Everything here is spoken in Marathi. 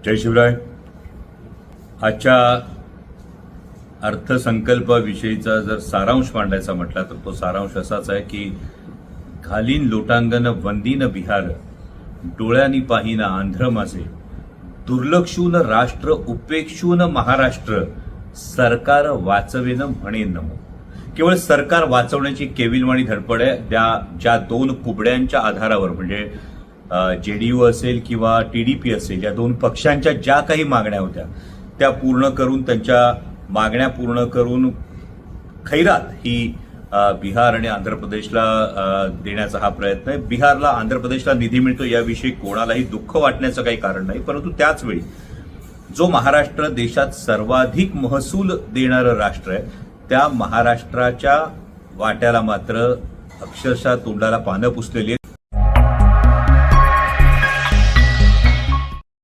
जय शिवराय. आजच्या अर्थसंकल्पाविषयीचा जर सारांश मांडायचा म्हटला तर तो सारांश असाच आहे की घालीन लोटांगण वंदीन बिहार, डोळ्यांनी पाहिना आंध्र माझे, दुर्लक्षून राष्ट्र उपेक्षून महाराष्ट्र, सरकार वाचवेन म्हणेन नमो. केवळ सरकार वाचवण्याची केविलवाणी धडपड आहे. ज्या दोन कुबड्यांच्या आधारावर म्हणजे जेडीयू असेल किंवा टीडीपी असेल, या दोन पक्षांच्या ज्या काही मागण्या होत्या त्या पूर्ण करून, त्यांच्या मागण्या पूर्ण करून खैरात ही बिहार आणि आंध्र प्रदेशला देण्याचा हा प्रयत्न आहे. बिहारला आंध्र प्रदेशला निधी मिळतो याविषयी कोणालाही दुःख वाटण्याचं काही कारण नाही, परंतु त्याच वेळी जो महाराष्ट्र देशात सर्वाधिक महसूल देणारं राष्ट्र आहे, त्या महाराष्ट्राच्या वाट्याला मात्र अक्षरशः तोंडाला पानं पुसलेली आहेत.